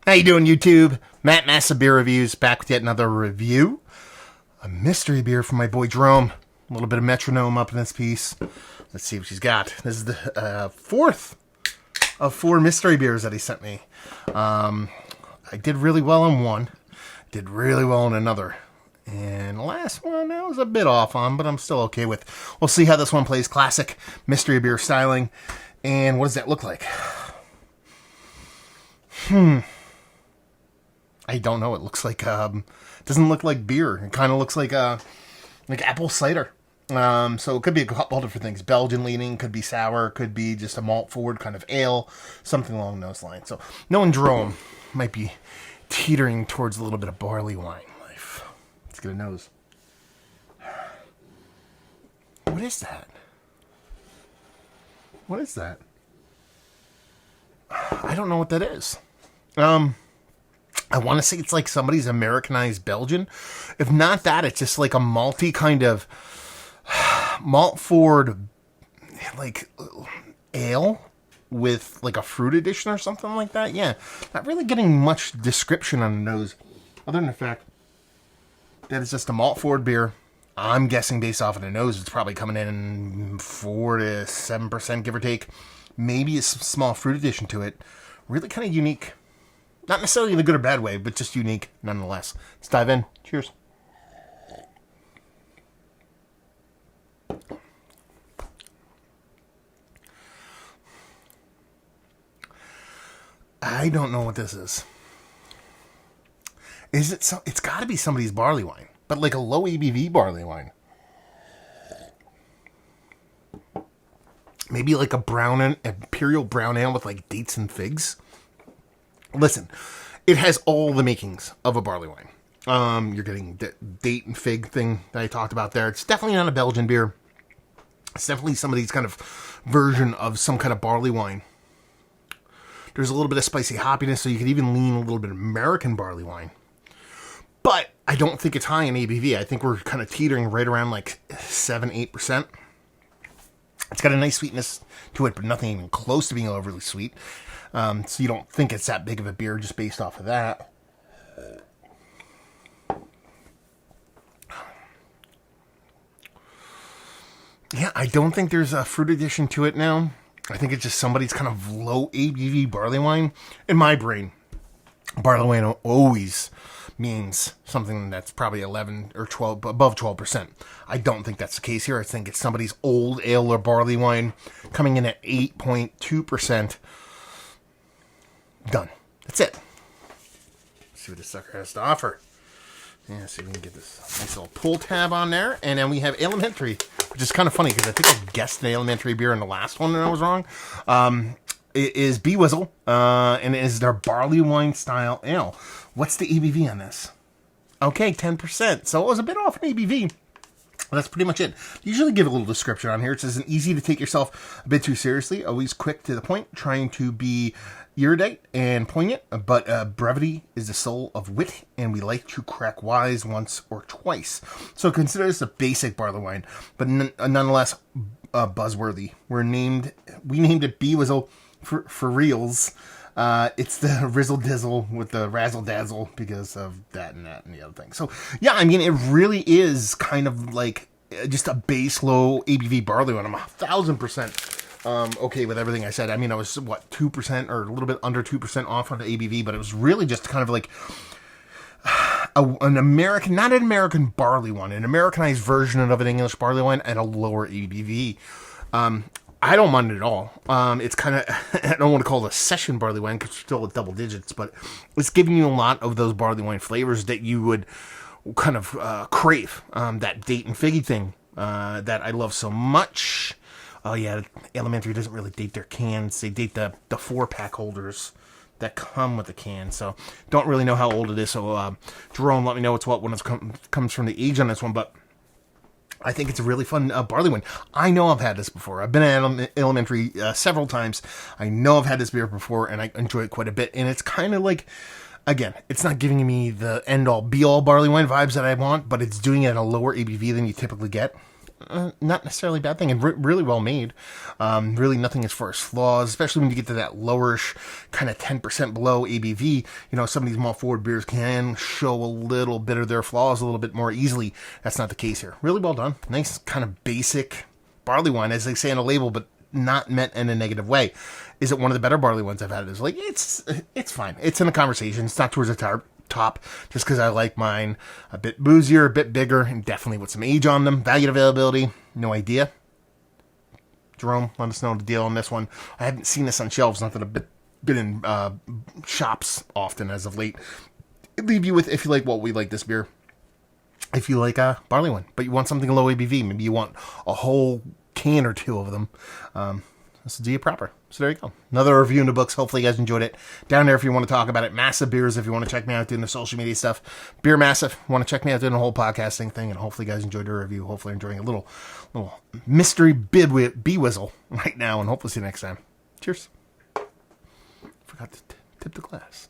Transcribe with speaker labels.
Speaker 1: How you doing, YouTube? Matt Massa Beer Reviews back with yet another review. A mystery beer from my boy Jerome. A little bit of metronome up in this piece. Let's see what she's got. This is the fourth of four mystery beers that he sent me. I did really well on one. Did really well on another. And the last one I was a bit off on, but I'm still okay with. We'll see how this one plays. Classic mystery beer styling. And what does that look like? I don't know. It looks like doesn't look like beer. It kind of looks like apple cider. So it could be a couple different things. Belgian leaning, could be sour, could be just a malt forward kind of ale, something along those lines. So knowing Jerome might be teetering towards a little bit of barley wine life. Let's get a nose. What is that? What is that? I don't know what that is. I want to say it's like somebody's Americanized Belgian. If not that, it's just like a malty kind of malt forward, like ale with like a fruit addition or something like that. Yeah, not really getting much description on the nose, other than the fact that it's just a malt forward beer. I'm guessing based off of the nose, it's probably coming in 4 to 7%, give or take. Maybe a small fruit addition to it. Really kind of unique. Not necessarily in a good or bad way, but just unique nonetheless. Let's dive in. Cheers. I don't know what this is. Is it so? It's got to be somebody's barley wine, but like a low ABV barley wine. Maybe like a imperial brown ale with like dates and figs. Listen, it has all the makings of a barley wine. You're getting the date and fig thing that I talked about there. It's definitely not a Belgian beer. It's definitely somebody's kind of version of some kind of barley wine. There's a little bit of spicy hoppiness, so you could even lean a little bit of American barley wine. But I don't think it's high in ABV. I think we're kind of teetering right around like 7-8%. It's got a nice sweetness to it, but nothing even close to being overly sweet. So you don't think it's that big of a beer just based off of that. Yeah, I don't think there's a fruit addition to it now. I think it's just somebody's kind of low ABV barley wine. In my brain, barley wine always means something that's probably 11 or 12, above 12%. I don't think that's the case here. I think it's somebody's old ale or barley wine coming in at 8.2%. Done. That's it. Let's see what this sucker has to offer. Yeah, see if we can get this nice little pull tab on there. And then we have Elementary, which is kind of funny because I think I guessed the Elementary beer in the last one and I was wrong. It is Bewizzle, and it is their barley wine style ale. What's the ABV on this? Okay, 10%. So it was a bit off in ABV. That's pretty much it. Usually give a little description on here. It says, easy to take yourself a bit too seriously, always quick to the point, trying to be erudite and poignant, but brevity is the soul of wit, and we like to crack wise once or twice. So consider this a basic barley wine, but nonetheless buzzworthy. We named it Bewizzle for reals. It's the Rizzle Dizzle with the Razzle Dazzle because of that and the other thing. So, yeah, I mean, it really is kind of like just a base low ABV barley wine. I'm 1,000% okay with everything I said. I mean, I was, 2% or a little bit under 2% off on the ABV, but it was really just kind of like an American, not an American barley wine, an Americanized version of an English barley wine at a lower ABV. I don't mind it at all. It's kind of, I don't want to call it a session barley wine because it's still at double digits, but it's giving you a lot of those barley wine flavors that you would kind of crave. That date and figgy thing that I love so much. Oh yeah, Elementary doesn't really date their cans. They date the 4-pack holders that come with the can. So don't really know how old it is. So Jerome, let me know what's what when it comes from the age on this one, but I think it's a really fun barley wine. I know I've had this before. I've been at Elementary several times. I know I've had this beer before, and I enjoy it quite a bit. And it's kind of like, again, it's not giving me the end-all, be-all barley wine vibes that I want, but it's doing it at a lower ABV than you typically get. not necessarily a bad thing, and really well made. Really nothing as far as flaws, especially when you get to that lowerish kind of 10% below ABV. Some of these malt forward beers can show a little bit of their flaws a little bit more easily. That's not the case here. Really well done. Nice kind of basic barley wine, as they say on the label, but not meant in a negative way. Is it one of the better barley wines I've had? It's fine. It's in the conversation. It's not towards the top, just because I like mine a bit boozier, a bit bigger, and definitely with some age on them. Value and availability, no idea. Jerome, let us know the deal on this one. I haven't seen this on shelves, not that I've been in shops often as of late. I'd leave you with, if you like what we like this beer, if you like a barley one, but you want something low ABV, maybe you want a whole can or two of them, this will do you proper. So there you go. Another review in the books. Hopefully you guys enjoyed it. Down there if you want to talk about it. Massive Beers if you want to check me out doing the social media stuff. Beer Massive. Want to check me out doing the whole podcasting thing. And hopefully you guys enjoyed the review. Hopefully enjoying a little mystery bee whistle right now. And hopefully see you next time. Cheers. Forgot to tip the glass.